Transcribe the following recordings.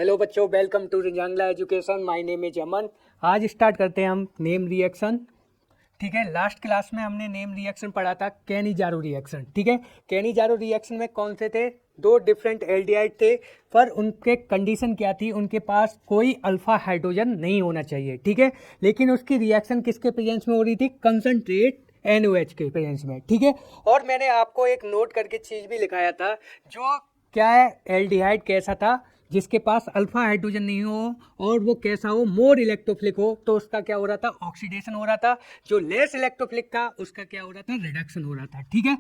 Hello बच्चों, welcome to Rezangla education. My name is Aman. आज start करते हैं हम नेम रिएक्शन। ठीक है, लास्ट क्लास में हमने नेम रिएक्शन पढ़ा था, कैनिजारो रिएक्शन। ठीक है, कैनिजारो रिएक्शन में कौन से थे? दो डिफरेंट एल्डिहाइड थे, पर उनके कंडीशन क्या थी? उनके पास कोई अल्फा हाइड्रोजन नहीं होना चाहिए। ठीक है, लेकिन उसकी रिएक्शन किसके प्रेजेंस में हो रही थी? कंसंट्रेट NOH के प्रेजेंस में। ठीक है, और मैंने आपको एक नोट करके चीज भी लिखाया था, जो क्या है, एल्डिहाइड कैसा था जिसके पास अल्फा हाइड्रोजन नहीं हो और वो कैसा हो, मोर इलेक्ट्रोफिलिक हो, तो उसका क्या हो रहा था? ऑक्सीडेशन हो रहा था। जो लेस इलेक्ट्रोफिलिक था उसका क्या हो रहा था? रिडक्शन हो रहा था। ठीक है,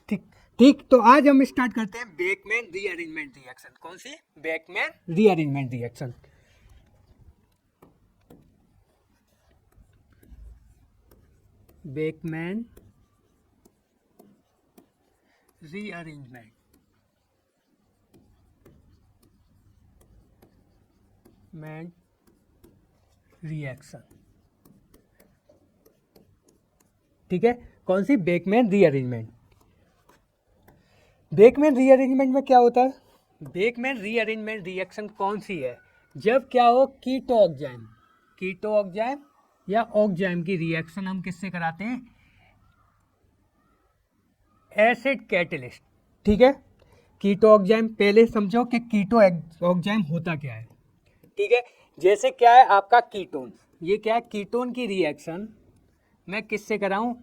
ठीक ठीक। तो आज हम स्टार्ट करते हैं बेकमैन रीअरेंजमेंट रिएक्शन। कौन सी? Beckmann rearrangement reaction. Beckmann rearrangement reaction. ठीक है, कौन सी? Beckmann rearrangement. बेकमैन रीअरेंजमेंट में क्या होता है? बेकमैन रीअरेंजमेंट रिएक्शन कौन सी है? जब क्या हो, कीटो ऑक्जाइम या ऑक्जाइम की रिएक्शन हम किससे कराते हैं? Acid catalyst. ठीक है, कीटो ऑक्जाइम पहले समझो कि कीटो ऑक्जाइम होता क्या है। ठीक है, जैसे क्या है आपका कीटोन, ये क्या है? कीटोन की रिएक्शन मैं किससे कराऊं?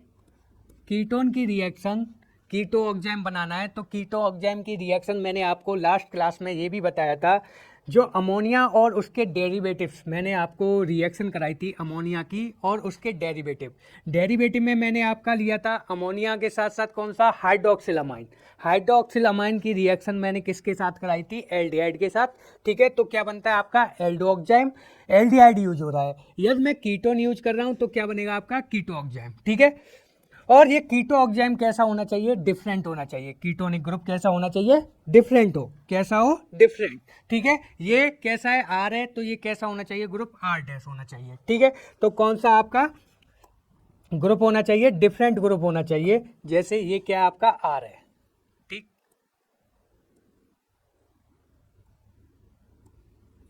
कीटोन की रिएक्शन, कीटो ऑक्जाइम बनाना है तो कीटो ऑक्जाइम की रिएक्शन मैंने आपको लास्ट क्लास में ये भी बताया था, जो अमोनिया और उसके डेरिवेटिव्स, मैंने आपको रिएक्शन कराई थी अमोनिया की और उसके डेरिवेटिव में मैंने आपका लिया था अमोनिया के साथ साथ कौन सा? हाइड्रोक्सिलामाइन की रिएक्शन मैंने किसके साथ कराई थी? एल्डिहाइड के साथ। ठीक है, तो क्या बनता है आपका? Aldo oxime. एल्डिहाइड यूज हो रहा है, यदि मैं कीटोन यूज कर रहा हूं तो क्या बनेगा आपका? कीटो ऑक्जाइम। ठीक है, और ये कीटो ऑक्जाइम कैसा होना चाहिए? डिफरेंट होना चाहिए। कीटोनिक ग्रुप कैसा होना चाहिए? डिफरेंट हो। कैसा हो? डिफरेंट। ठीक है, ये कैसा है? R है, तो ये कैसा होना चाहिए? ग्रुप R- होना चाहिए। ठीक है, तो कौन सा आपका ग्रुप होना चाहिए? डिफरेंट ग्रुप होना चाहिए। जैसे ये क्या आपका R है, ठीक,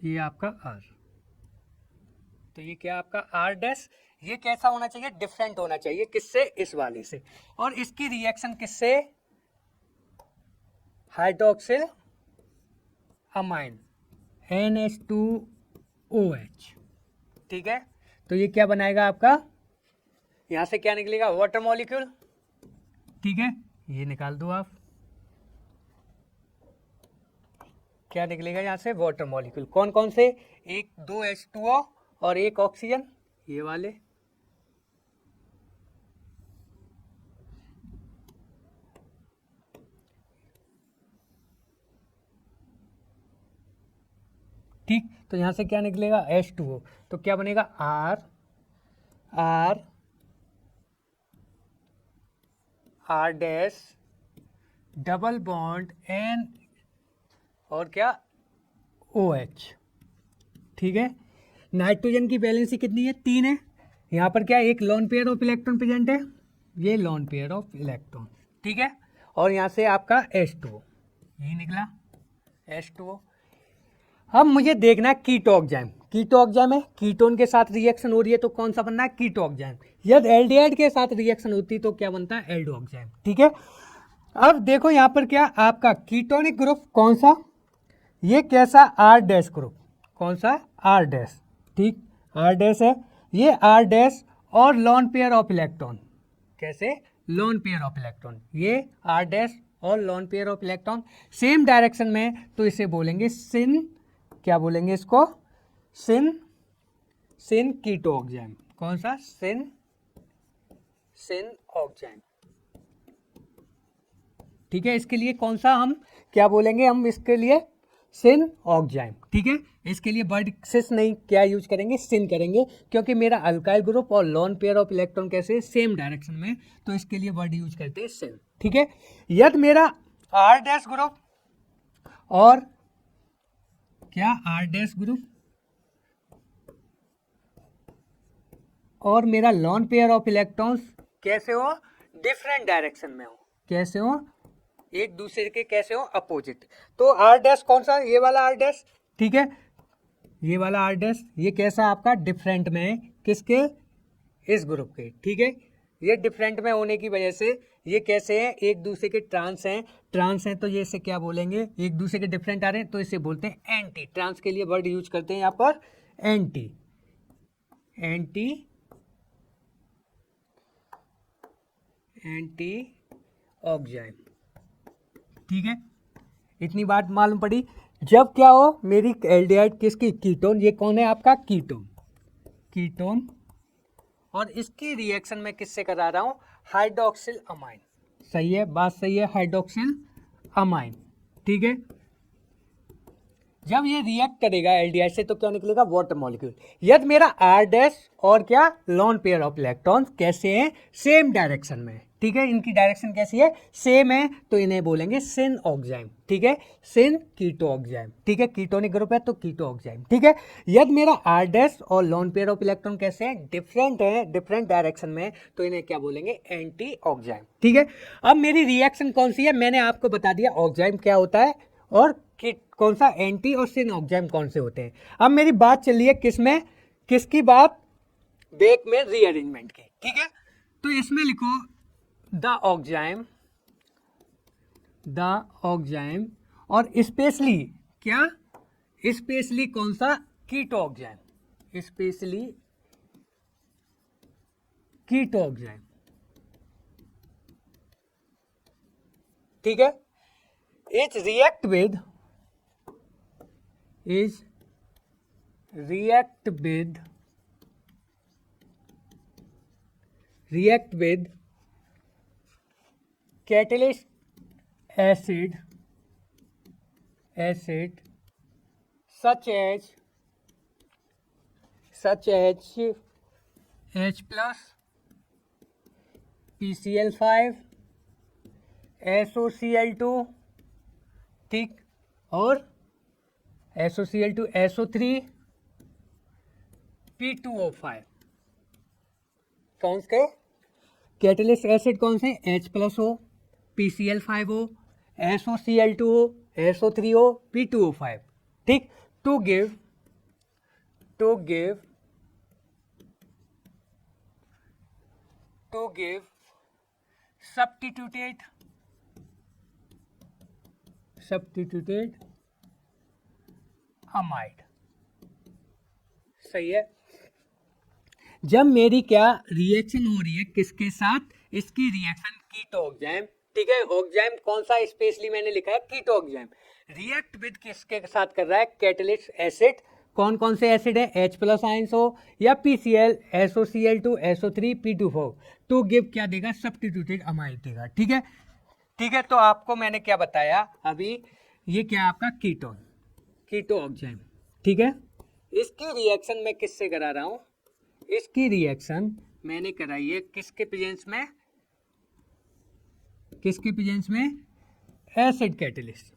ये आपका R, तो ये क्या आपका R-। ये कैसा होना चाहिए? डिफरेंट होना चाहिए। किससे? इस वाले से। और इसकी रिएक्शन किससे? Hydroxyl amine NH2OH। ठीक है, तो ये क्या बनाएगा आपका? यहां से क्या निकलेगा? Water molecule. ठीक है, ये निकाल दो आप, क्या निकलेगा यहां से? Water molecule. कौन कौन से? एक, दो H2O और एक ऑक्सीजन, ये वाले। ठीक, तो यहां से क्या निकलेगा? H2O। तो क्या बनेगा? R dash double bond N और क्या? OH। ठीक है, नाइट्रोजन की वैलेंसी कितनी है? 3 है। यहाँ पर क्या? एक lone pair of electron present है, ये लॉन पेयर ऑफ इलेक्ट्रॉन। ठीक है, और यहाँ से आपका H2O, यही निकला H2O। अब मुझे देखना है कीटो ऑक्जाइम है, कीटोन के साथ रिएक्शन हो रही है तो कौन सा बनना है? कीटो ऑक्जाइम। यदि एल्डिहाइड के साथ रिएक्शन होती तो क्या बनता है? Aldo oxime. ठीक है, अब देखो यहाँ पर क्या आपका कीटोनिक ग्रुप कौन सा? ये कैसा? R- group. कौन सा? R-। ठीक, R- है, ये R- और लॉन पेयर ऑफ इलेक्ट्रॉन। कैसे? लॉन पेयर ऑफ इलेक्ट्रॉन, ये R- और lone pair of electron same direction में, तो इसे बोलेंगे सिन, क्या बोलेंगे इसको? सिन कीटो ऑक्जाइम। कौन सा? सिन ऑक्जाइम। ठीक है, इसके लिए कौन सा हम क्या बोलेंगे? हम इसके लिए सिन ऑक्जाइम। ठीक है, इसके लिए वर्ड सिस नहीं, क्या यूज करेंगे? सिन करेंगे, क्योंकि मेरा अल्काइल ग्रुप और लॉन पेयर ऑफ इलेक्ट्रॉन कैसे? सेम डायरेक्शन में, तो इसके लिए वर्ड यूज करते हैं सिन। ठीक है, यदि मेरा R- ग्रुप और क्या? R- ग्रुप और मेरा लॉन पेयर ऑफ इलेक्ट्रॉन्स कैसे हो? डिफरेंट डायरेक्शन में हो। कैसे हो? एक दूसरे के कैसे हो? अपोजिट। तो R- कौन सा? ये वाला R-। ठीक है, ये वाला आर डैश ये कैसा आपका डिफरेंट में है, किसके, इस ग्रुप के, ठीक है। ये डिफरेंट में होने की वजह से ये कैसे हैं, एक दूसरे के ट्रांस हैं, ट्रांस हैं तो ये इसे क्या बोलेंगे, एक दूसरे के डिफरेंट आ रहे हैं तो इसे बोलते हैं एंटी। ट्रांस के लिए वर्ड यूज करते हैं यहाँ पर एंटी, एंटी, एंटी ऑक्साइड, ठीक है। इतनी बात मालूम पड़ी। जब क्या हो मेरी एल्डिहाइड किसकी, कीटोन, ये कौन है आपका कीटोन, कीटोन, और इसकी रिएक्शन में किससे करा रहा हूं, हाइड्रोक्सिल अमाइन, सही है, बात सही है, हाइड्रोक्सिल अमाइन, ठीक है। जब ये रिएक्ट करेगा एल्डिहाइड से तो क्या निकलेगा, वाटर मॉलिक्यूल। यदि मेरा आर डैश और क्या लोन पेयर ऑफ इलेक्ट्रॉन्स कैसे हैं, सेम डायरेक्शन में, ठीक है, इनकी डायरेक्शन कैसी है, सेम है, तो इन्हें बोलेंगे सिन ऑक्साइड, ठीक है, सिन कीटो ऑक्साइड, ठीक है, कीटोनिक ग्रुप है तो कीटो ऑक्साइड, ठीक है। यदि मेरा आर डैश और लोन पेयर ऑफ इलेक्ट्रॉन कैसे हैं, डिफरेंट है, डिफरेंट डायरेक्शन में, तो इन्हें क्या बोलेंगे, एंटी ऑक्साइड, ठीक है। अब मेरी रिएक्शन कौन सी है, मैंने आपको बता दिया ऑक्साइड क्या होता है और कौन सा एंटी और सिन ऑक्साइड कौन से होते हैं। अब मेरी बात चल रही है किस में, किसकी बात, बेक में रीअरेंजमेंट की, ठीक है। तो इसमें लिखो द ऑक्साइड, द ऑक्साइड, और स्पेशली क्या, स्पेशली कौन सा, कीटो ऑक्साइड, स्पेशली कीटो ऑक्साइड, ठीक है। Is react with, is react with catalyst acid such as H plus PCl5 SOCl2, ठीक, और SOCl2 SO3 P2O5, कौन से कैटलिस्ट एसिड कौन से, H प्लस हो, PCl5 हो, SOCl2 हो, SO3 हो, P2O5, ठीक। टू गिव substituted अमाइड, सही है। जब मेरी क्या रिएक्शन हो रही है किसके साथ, इसकी रिएक्शन कीटो ऑक्साइड, ठीक है, ऑक्साइड कौन सा स्पेशली मैंने लिखा है, कीटो ऑक्साइड, रिएक्ट विद किसके साथ कर रहा है, कैटलिस्ट एसिड, कौन कौन से एसिड है, H प्लस आयंस हो या PCl SOCl2 SO3 P2O4, to give क्या देगा, सब्स्टिट्यूटेड अमाइड देगा, ठीक है, ठीक है। तो आपको मैंने क्या बताया अभी, ये क्या आपका कीटोन, कीटो ऑक्साइड, ठीक है। इसकी रिएक्शन मैं किससे करा रहा हूं, इसकी रिएक्शन मैंने कराई है किसके प्रेजेंस में, किसके प्रेजेंस में, एसिड कैटलिस्ट,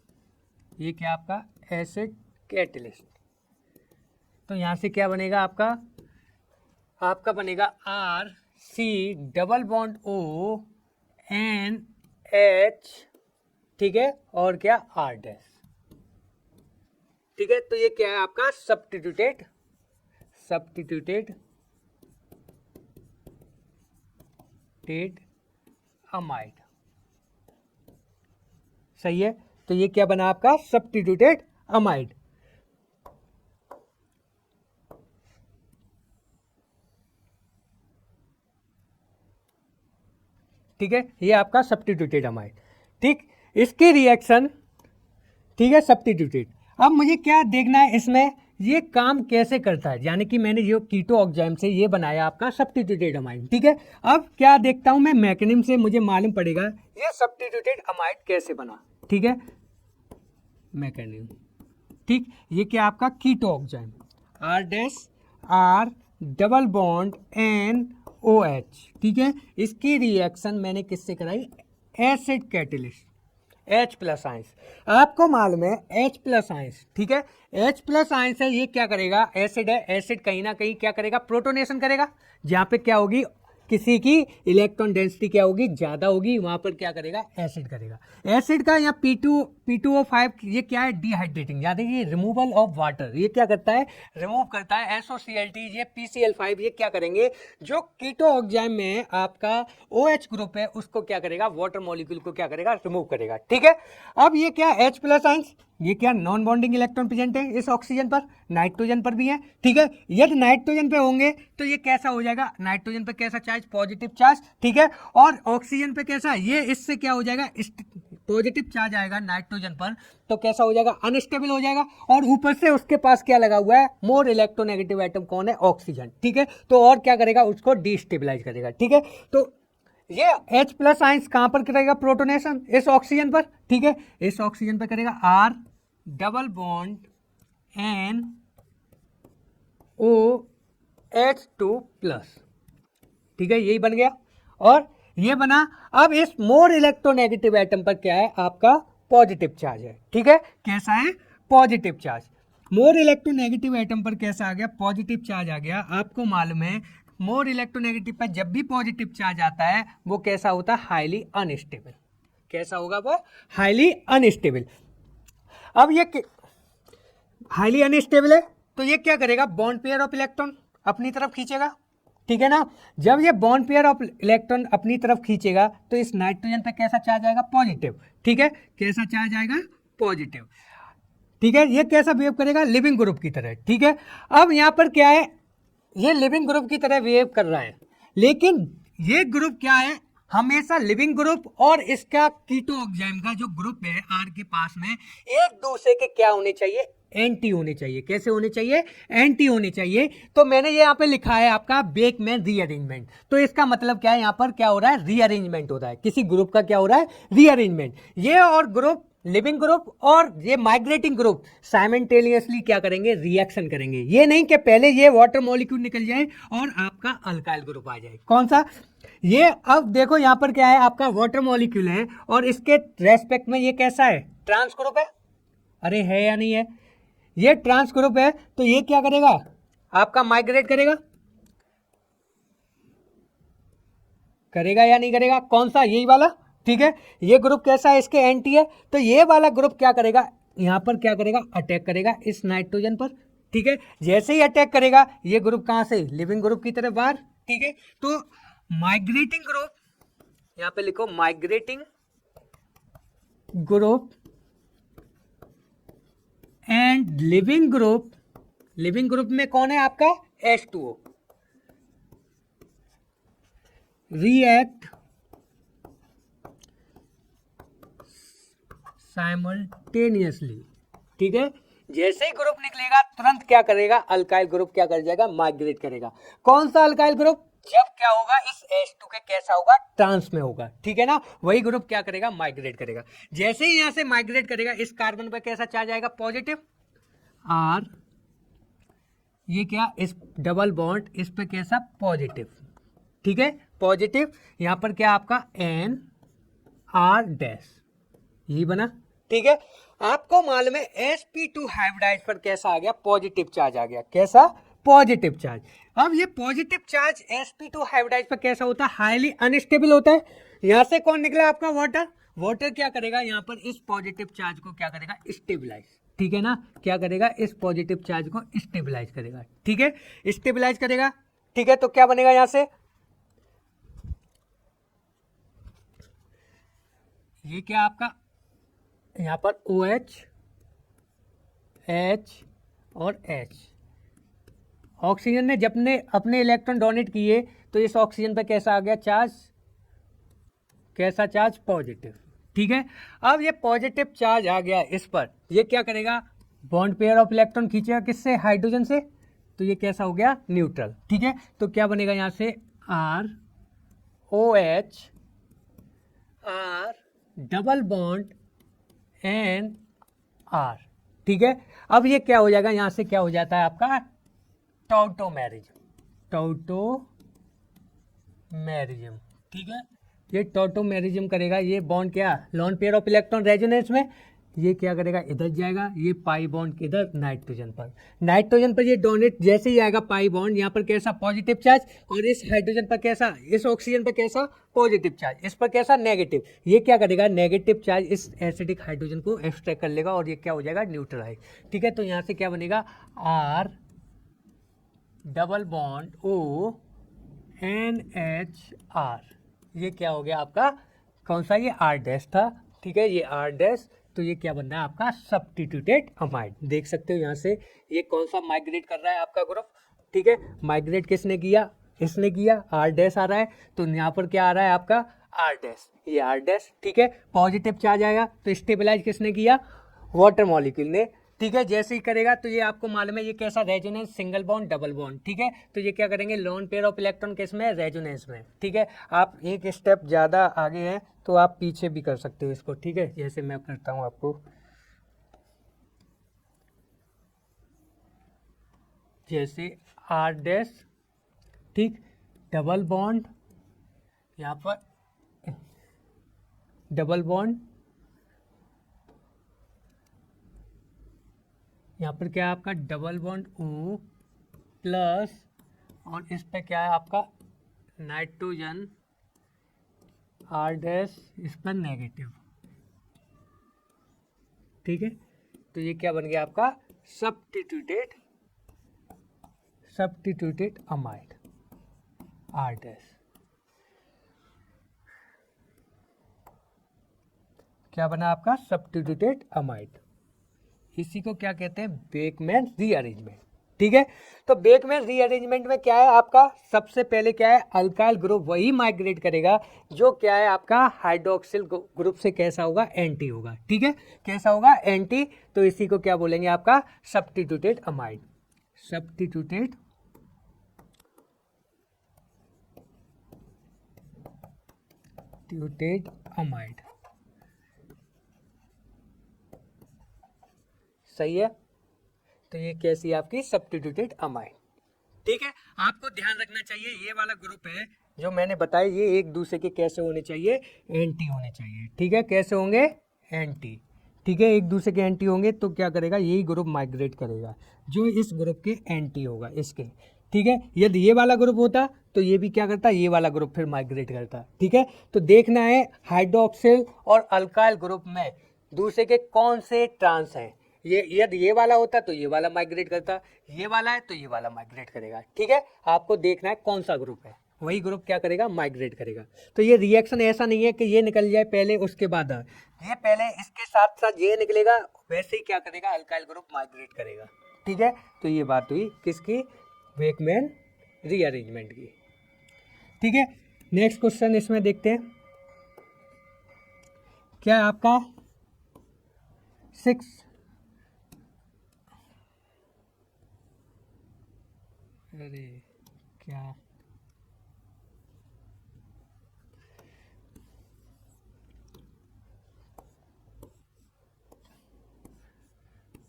ये क्या आपका एसिड कैटलिस्ट। तो यहां से क्या बनेगा आपका बनेगा RC double bond O NH, ठीक है, और क्या R डैश, ठीक है। तो ये क्या है आपका सब्स्टिट्यूटेड अमाइड, सही है। तो ये क्या बना आपका सब्स्टिट्यूटेड अमाइड, ठीक है, ये आपका सब्स्टिट्यूटेड अमाइड, ठीक। इसकी रिएक्शन, ठीक है, सब्स्टिट्यूटेड। अब मुझे क्या देखना है इसमें, ये काम कैसे करता है, यानी कि मैंने जो कीटो ऑक्साइड से ये बनाया आपका सब्स्टिट्यूटेड अमाइड, ठीक है। अब क्या देखता हूं मैं, मैकेनिज्म से मुझे मालूम पड़ेगा ये सब्स्टिट्यूटेड अमाइड कैसे बना, ठीक है, मैकेनिज्म, ठीक। ये क्या आपका keto oxide, R dash R double bond NOH, ठीक है। इसकी रिएक्शन मैंने किससे कराई, acid catalyst H plus ions, आपको मालूम है H प्लस आयंस, ठीक है, H प्लस आयंस है, ये क्या करेगा, एसिड है, एसिड कहीं ना कहीं क्या करेगा, प्रोटोनेशन करेगा, जहाँ पे क्या होगी किसी की इलेक्ट्रॉन डेंसिटी क्या होगी, ज़्यादा होगी, वहाँ पर क्या करेगा, एसिड करेगा। एसिड का यहाँ P2O5 ये क्या है, डिहाइड्रेटिंग, याद है, ये रिमूवल ऑफ वाटर, ये क्या करता है, रिमूव करता है। SOCl, ये PCl5 ये क्या करेंगे, जो कीटो ऑक्साइड में आपका OH ग्रुप है उसको क्या करेगा, वाटर मॉलिक्यूल को क्या करेगा, रिमूव करेगा। ठीक है, अब ये क्या H+ आयंस, ये क्या नॉन बॉन्डिंग इलेक्ट्रॉन प्रेजेंट है इस ऑक्सीजन पर, नाइट्रोजन पर भी है। ठीक है, यदि नाइट्रोजन पे होंगे तो ये कैसा हो जाएगा, नाइट्रोजन पे कैसा चार्ज, पॉजिटिव चार्ज। ठीक है, और ऑक्सीजन पे कैसा, ये इससे क्या हो जाएगा, पॉजिटिव चार्ज आएगा नाइट्रोजन पर तो कैसा हो जाएगा, अनस्टेबल हो जाएगा। और ऊपर से उसके पास क्या लगा हुआ है, मोर इलेक्ट्रोनेगेटिव एटम कौन है, ऑक्सीजन। ठीक है, तो और क्या करेगा, उसको डिस्टेबलाइज करेगा। ठीक है, तो ये H+ आयंस कहां पर करेगा प्रोटोनेशन, इस ऑक्सीजन पर। ठीक है, इस ऑक्सीजन पर करेगा R डबल बॉन्ड NOH2+। ठीक है, यही बन गया और ये बना। अब इस मोर इलेक्ट्रोनेगेटिव एटम पर क्या है, आपका पॉजिटिव चार्ज है। ठीक है, कैसा है, positive charge. More electronegative atom पर कैसा आ गया, पॉजिटिव चार्ज आ गया। आपको मालूम है मोर इलेक्ट्रोनेगेटिव पर जब भी पॉजिटिव चार्ज आता है वो कैसा होता है, हाईली अनस्टेबल। कैसा होगा वो, हाईली अनस्टेबल। अब ये हाईली अनस्टेबल है तो ये क्या करेगा, बॉन्ड पेयर ऑफ इलेक्ट्रॉन अपनी तरफ खींचेगा। ठीक है ना, जब ये बॉन्ड पेयर ऑफ इलेक्ट्रॉन अपनी तरफ खींचेगा तो इस नाइट्रोजन पे कैसा चार्ज आएगा, पॉजिटिव। ठीक है, कैसा चार्ज आएगा, पॉजिटिव। ठीक है, ये कैसा बिहेव करेगा, लिविंग ग्रुप की तरह। ठीक है, अब यहां पर क्या है, ये लिविंग ग्रुप की तरह बिहेव कर रहा है, लेकिन ये ग्रुप क्या है, हमेशा लिविंग ग्रुप और इसका कीटो ऑक्साइड का जो ग्रुप है R के पास में, एक दूसरे के क्या होने चाहिए, एंटी होने चाहिए। कैसे होने चाहिए, एंटी होने चाहिए। तो मैंने ये यहाँ पे लिखा है आपका बेकमैन रीअरेंजमेंट। तो इसका मतलब क्या है, यहाँ पर क्या हो रहा है, रीअरेंजमेंट हो रहा है, किसी ग्रुप का क्या हो रहा है, रीअरेंजमेंट। ये और ग्रुप, लिविंग ग्रुप और ये माइग्रेटिंग ग्रुप साइमल्टेनियसली क्या करेंगे, रिएक्शन करेंगे। ये नहीं कि पहले ये वाटर मॉलिक्यूल निकल जाए और आपका अल्काइल ग्रुप आ जाए। कौन सा, ये अब देखो यहाँ पर क्या है, आपका वाटर मॉलिक्यूल है और इसके रेस्पेक्ट में ये कैसा है, ट्रांस ग्रुप है। अरे है या नहीं है, ये ट्रांस ग्रुप है तो ये क्या करेगा, आपका माइग्रेट करेगा, करेगा या नहीं करेगा, कौन सा, यही वाला। ठीक है, ये ग्रुप कैसा है, इसके एंटी है, तो ये वाला ग्रुप क्या करेगा, यहां पर क्या करेगा, अटैक करेगा इस नाइट्रोजन पर। ठीक है, जैसे ही अटैक करेगा ये ग्रुप कहां से, लिविंग ग्रुप की तरफ बाहर। ठीक है, तो माइग्रेटिंग ग्रुप, यहां पे लिखो migrating group and leaving group. Leaving group में कौन है आपका, H2O, रिएक्ट साइमल्टेनियसली। ठीक है, जैसे ही ग्रुप निकलेगा तुरंत क्या करेगा, अल्काइल ग्रुप क्या कर जाएगा, माइग्रेट करेगा। कौन सा अल्काइल ग्रुप, जब क्या होगा, इस H2 के कैसा होगा, ट्रांस में होगा। ठीक है ना, वही ग्रुप क्या करेगा, माइग्रेट करेगा। जैसे ही यहां से माइग्रेट करेगा इस कार्बन पर कैसा चार्ज आएगा, पॉजिटिव R, ये क्या, इस डबल बॉन्ड इस पे कैसा, पॉजिटिव। ठीक है, पॉजिटिव। यहां पर क्या आपका NR-, यही बना। ठीक है, आपको मालूम है sp2 हाइब्रिडाइज पर कैसा आ गया, पॉजिटिव चार्ज आ गया। कैसा, पॉजिटिव चार्ज। अब ये पॉजिटिव चार्ज sp2 हाइब्रिडाइज पर कैसा होता है, हाईली अनस्टेबल होता है। यहां से कौन निकला, आपका वाटर। वाटर क्या करेगा, यहां पर इस पॉजिटिव चार्ज को क्या करेगा, स्टेबलाइज। ठीक है ना, क्या करेगा, इस पॉजिटिव चार्ज को स्टेबलाइज करेगा। ठीक है, स्टेबलाइज करेगा। ठीक है, तो क्या बनेगा, यहां से ये क्या आपका, यहां पर OH, H और H। ऑक्सीजन ने जब ने अपने इलेक्ट्रॉन डोनेट किए तो इस ऑक्सीजन पे कैसा आ गया चार्ज, कैसा चार्ज, पॉजिटिव। ठीक है, अब ये पॉजिटिव चार्ज आ गया इस पर, ये क्या करेगा, बॉन्ड पेयर ऑफ इलेक्ट्रॉन खींचेगा किससे, हाइड्रोजन से, तो ये कैसा हो गया, न्यूट्रल। ठीक है, तो क्या बनेगा यहां से R OH R double bond NR। ठीक है, अब ये क्या हो जाएगा, यहां से क्या हो जाता है आपका टॉटोमेरिज्म। टॉटोमेरिज्म। ठीक है, ये टॉटोमेरिज्म करेगा, ये बॉन्ड क्या, lone pair of electron resonance में ये क्या करेगा, इधर जाएगा, ये पाई बॉन्ड किधर, नाइट्रोजन पर। नाइट्रोजन पर ये डोनेट जैसे ही आएगा पाई बॉन्ड, यहाँ पर कैसा पॉजिटिव चार्ज, और इस हाइड्रोजन पर कैसा, इस ऑक्सीजन पर कैसा पॉजिटिव चार्ज, इस पर कैसा नेगेटिव। ये क्या करेगा, नेगेटिव चार्ज इस एसिडिक हाइड्रोजन को एक्सट्रैक्ट कर लेगा और ये क्या हो जाएगा, न्यूट्रलाइज। ठीक है, तो यहाँ से क्या बनेगा, R double bond O NHR। ये क्या हो गया आपका, कौन सा, ये R डैश था। ठीक है, ये R डैश, तो ये क्या बन रहा है आपका सब्स्टिट्यूटेड अमाइड। देख सकते हो यहाँ से ये कौन सा माइग्रेट कर रहा है आपका ग्रुप। ठीक है, माइग्रेट किसने किया, इसने किया, R डैश आ रहा है, तो यहाँ पर क्या आ रहा है आपका R डैश, ये R डैश। ठीक है, पॉजिटिव चार्ज आएगा तो स्टेबलाइज किसने किया, वाटर मॉलिक्यूल ने। ठीक है, जैसे ही करेगा तो ये आपको मालूम है ये कैसा, resonance, single bond double bond. ठीक है, तो ये क्या करेंगे, लोन पेयर ऑफ इलेक्ट्रॉन किस में, रेजोनेंस में। ठीक है, आप एक स्टेप ज़्यादा आगे हैं तो आप पीछे भी कर सकते हो इसको। ठीक है, जैसे मैं करता हूँ आपको, जैसे R डैश, ठीक, डबल बॉन्ड, यहाँ पर डबल बॉन्ड, यहाँ पर क्या है आपका डबल बॉन्ड O प्लस, और इस पे क्या है आपका नाइट्रोजन R डैश, इस पर नेगेटिव। ठीक है, तो ये क्या बन गया आपका सब्स्टिट्यूटेड अमाइड R डैश। क्या बना आपका सब्स्टिट्यूटेड अमाइड। इसी को क्या कहते हैं, बेकमैन रीअरेंजमेंट। ठीक है, तो बेकमैन रीअरेंजमेंट में क्या है आपका, सबसे पहले क्या है, अल्काइल ग्रुप वही माइग्रेट करेगा जो क्या है आपका हाइड्रोक्सिल ग्रुप से कैसा होगा, एंटी होगा। ठीक है, कैसा होगा, एंटी। तो इसी को क्या बोलेंगे आपका सब्स्टिट्यूटेड अमाइड, सब्स्टिट्यूटेड अमाइड। सही है, तो ये कैसी आपकी सब्स्टिट्यूटेड अमाइड। ठीक है, आपको ध्यान रखना चाहिए ये वाला ग्रुप है जो मैंने बताया, ये एक दूसरे के कैसे होने चाहिए, एंटी होने चाहिए। ठीक है, कैसे होंगे, एंटी। ठीक है, एक दूसरे के एंटी होंगे तो क्या करेगा, यही ग्रुप माइग्रेट करेगा जो इस ग्रुप के एंटी होगा, इसके। ठीक है, यदि ये वाला ग्रुप होता तो ये भी क्या करता, ये वाला ग्रुप फिर माइग्रेट करता। ठीक है, तो देखना है हाइड्रोक्सिल और अल्काइल ग्रुप में दूसरे के कौन से ट्रांस हैं। ये यदि ये वाला होता तो ये वाला माइग्रेट करता, ये वाला है तो ये वाला माइग्रेट करेगा। ठीक है, आपको देखना है कौन सा ग्रुप है, वही ग्रुप क्या करेगा, माइग्रेट करेगा। तो ये रिएक्शन ऐसा नहीं है कि ये निकल जाए पहले उसके बाद, ये पहले इसके साथ साथ ये निकलेगा, वैसे ही क्या करेगा, अल्काइल ग्रुप माइग्रेट करेगा। ठीक है, तो ये बात हुई किसकी, बेकमैन रीअरेंजमेंट की। ठीक है, नेक्स्ट क्वेश्चन इसमें देखते हैं, क्या है आपका 6, अरे क्या,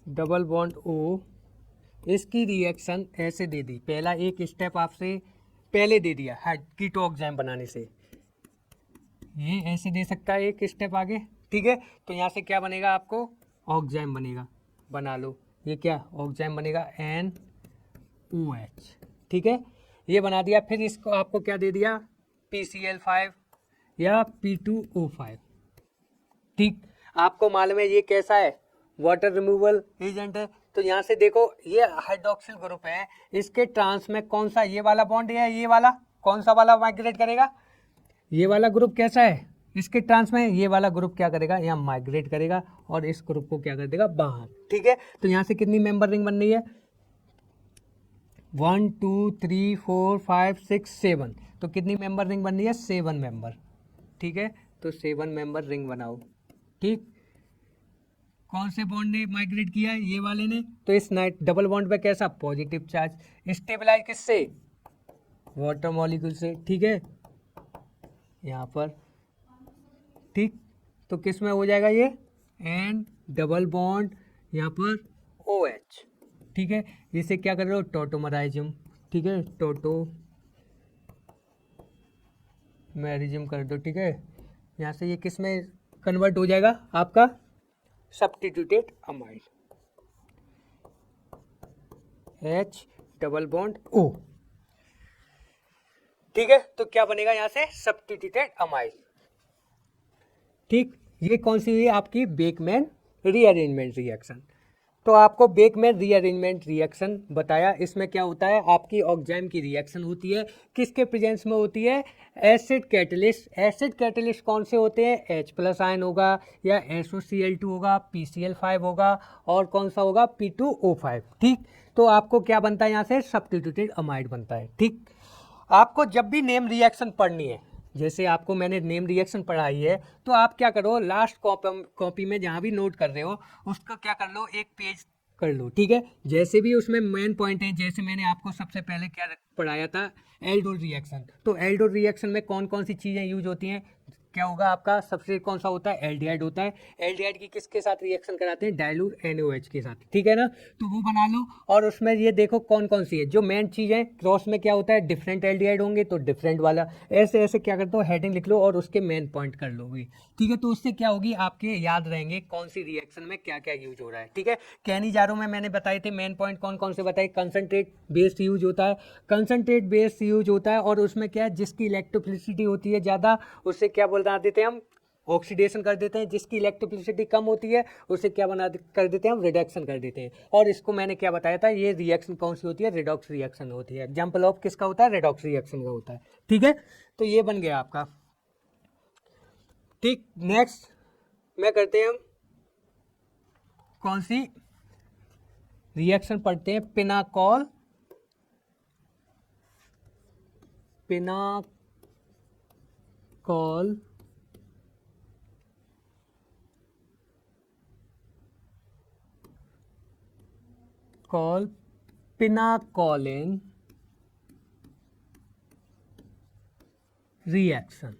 डबल बॉन्ड O, इसकी रिएक्शन ऐसे दे दी, पहला एक स्टेप आपसे पहले दे दिया कीटो ऑक्साइड बनाने से, ये ऐसे दे सकता है एक स्टेप आगे। ठीक है, तो यहाँ से क्या बनेगा आपको, ऑक्साइड बनेगा, बना लो, ये क्या ऑक्साइड बनेगा NOH। ठीक है, ये बना दिया, फिर इसको आपको क्या दे दिया, PCl5 या P2O5। ठीक, आपको मालूम है ये कैसा है, वाटर रिमूवल एजेंट है। तो यहाँ से देखो ये हाइड्रोक्सिल ग्रुप है, इसके ट्रांस में कौन सा, ये वाला बॉन्ड है, ये वाला कौन सा वाला माइग्रेट करेगा, ये वाला ग्रुप कैसा है, इसके ट्रांस में ये वाला ग्रुप क्या करेगा, यहाँ माइग्रेट करेगा और इस ग्रुप को क्या कर देगा, बाहर। ठीक है, तो यहाँ से कितनी मेंबर रिंग बन रही है, 1 2 3 4 5 6 7, तो कितनी मेंबर रिंग बन रही है, 7 मेंबर। ठीक है, तो 7 मेंबर रिंग बनाओ। ठीक, कौन से बॉन्ड ने माइग्रेट किया है, ये वाले ने, तो इस नाइट डबल बॉन्ड पे कैसा पॉजिटिव चार्ज, स्टेबलाइज किससे, वाटर मॉलिक्यूल से। ठीक है, यहाँ पर, ठीक, तो किस में हो जाएगा ये, एन डबल बॉन्ड, यहाँ पर OH। ठीक है, इसे क्या कर रहे हो, टोटोमराइज्म। ठीक है, टोटोमेरिज्म कर दो। ठीक है, यहाँ से ये किस में कन्वर्ट हो जाएगा आपका, substituted amide, H double bond O। ठीक है, तो क्या बनेगा यहाँ से सब्स्टिट्यूटेड अमाइड। ठीक, ये कौन सी हुई आपकी बेकमैन रीअरेंजमेंट रिएक्शन। तो आपको बेकमैन रीअरेंजमेंट रिएक्शन बताया, इसमें क्या होता है आपकी ऑक्जाइम की रिएक्शन होती है, किसके प्रेजेंस में होती है, एसिड कैटलिस्ट। एसिड कैटलिस्ट कौन से होते हैं, H+ आयन होगा या SOCl2 होगा, PCl5 होगा और कौन सा होगा P2O5। ठीक, तो आपको क्या बनता है यहाँ से सब्स्टिट्यूटेड अमाइड बनता है। ठीक, आपको जब भी नेम रिएक्शन पढ़नी है, जैसे आपको मैंने नेम रिएक्शन पढ़ाई है, तो आप क्या करो लास्ट कॉपी में जहाँ भी नोट कर रहे हो उसका क्या कर लो, एक पेज कर लो। ठीक है, जैसे भी उसमें मेन पॉइंट है, जैसे मैंने आपको सबसे पहले क्या पढ़ाया था, एल्डोल रिएक्शन। तो एल्डोल रिएक्शन में कौन कौन सी चीज़ें यूज होती हैं, क्या होगा आपका सबसे कौन सा होता है, एल्डिहाइड होता है। एल्डिहाइड की किसके साथ रिएक्शन कराते हैं, डाइल्यूट NaOH के साथ। ठीक है ना, तो वो बना लो और उसमें ये देखो कौन कौन सी है जो मेन चीज़ है। क्रॉस में क्या होता है, डिफरेंट एल्डिहाइड होंगे तो डिफरेंट वाला, ऐसे ऐसे क्या करते हो हेडिंग लिख लो और उसके मेन पॉइंट कर लोगे। ठीक है, तो उससे क्या होगी आपके याद रहेंगे कौन सी रिएक्शन में क्या क्या यूज हो रहा है। ठीक है, कैनिजारो में मैंने बताए थे मेन पॉइंट कौन कौन से बताए, कंसंट्रेट बेस्ड यूज होता है, कंसंट्रेट बेस्ड यूज होता है और उसमें क्या है जिसकी इलेक्ट्रोफिलिसिटी होती है ज़्यादा उससे क्या बना देते हैं हम, ऑक्सीडेशन कर देते हैं। जिसकी इलेक्ट्रोफिलिसिटी कम होती है उसे क्या कर देते हैं हम, रिडक्शन कर देते हैं। और इसको मैंने क्या बताया था, ये रिएक्शन कौन सी होती है, रिडॉक्स रिएक्शन होती है। एग्जाम्पल ऑफ किसका होता है, रिडॉक्स रिएक्शन का होता है। ठीक है, तो ये बन गया आपका। ठीक, नेक्स्ट में करते हैं हम कौन सी रिएक्शन पढ़ते हैं, पिनाकॉल, पिनाकॉल पिनाकोलिन रिएक्शन।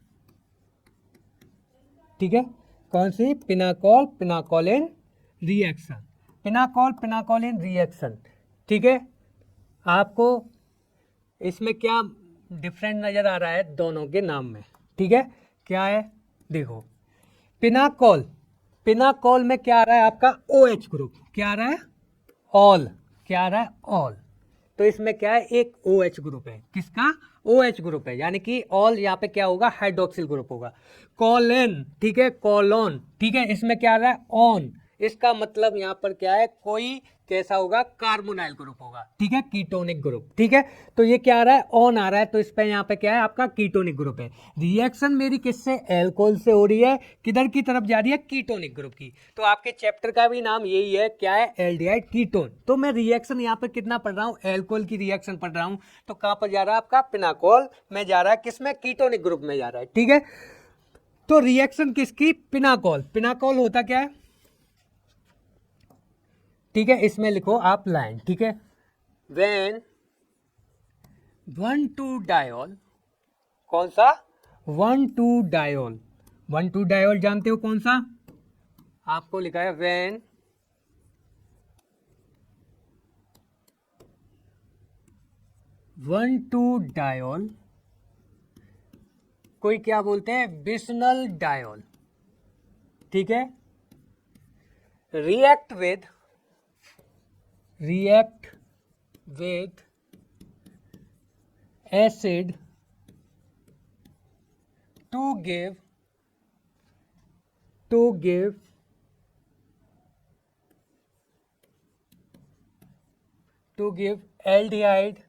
ठीक है, कौन सी, पिनाकोलिन रिएक्शन, पिनाकोलिन रिएक्शन। ठीक है, आपको इसमें क्या डिफरेंट नजर आ रहा है दोनों के नाम में। ठीक है, क्या है देखो, पिनाकोल में क्या आ रहा है आपका OH ग्रुप, क्या आ रहा है ऑल, क्या आ रहा है ऑल। तो इसमें क्या है एक OH ग्रुप है, किसका, OH ग्रुप है, यानी कि ऑल यहाँ पे क्या होगा, हाइड्रोक्सिल ग्रुप होगा। कॉलन, ठीक है, कॉलोन, ठीक है, इसमें क्या आ रहा है ऑन, इसका मतलब यहाँ पर क्या है कोई कैसा होगा, कार्बोनाइल ग्रुप होगा। ठीक है, कीटोनिक ग्रुप। ठीक है, तो ये क्या आ रहा है, ऑन आ रहा है, तो इस पे यहाँ पे क्या है आपका कीटोनिक ग्रुप है। रिएक्शन मेरी किससे, एल्कोहल से हो रही है, किधर की तरफ जा रही है, कीटोनिक ग्रुप की। तो आपके चैप्टर का भी नाम यही है, क्या है, एल्डिहाइड कीटोन। तो मैं रिएक्शन यहाँ पे कितना पढ़ रहा हूँ, एल्कोहल की रिएक्शन पढ़ रहा हूँ। तो कहाँ पर जा रहा है आपका, पिनाकोल में जा रहा है, किसमें, कीटोनिक ग्रुप में जा रहा है। ठीक है, तो रिएक्शन किसकी, पिनाकोल। पिनाकोल होता क्या है, ठीक है, इसमें लिखो आप लाइन। ठीक है, व्हेन 1,2-डायोल, कौन सा, 1,2-डायोल, 1,2-डायोल जानते हो कौन सा, आपको लिखा है व्हेन 1,2-डायोल, कोई क्या बोलते हैं बिस्नल डायोल। ठीक है, react with acid to give aldehyde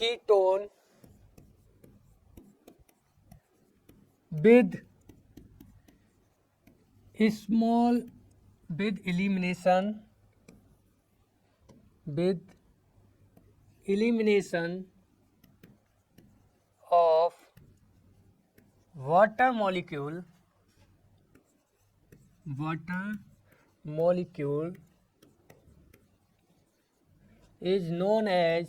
ketone with small with elimination of water molecule is known as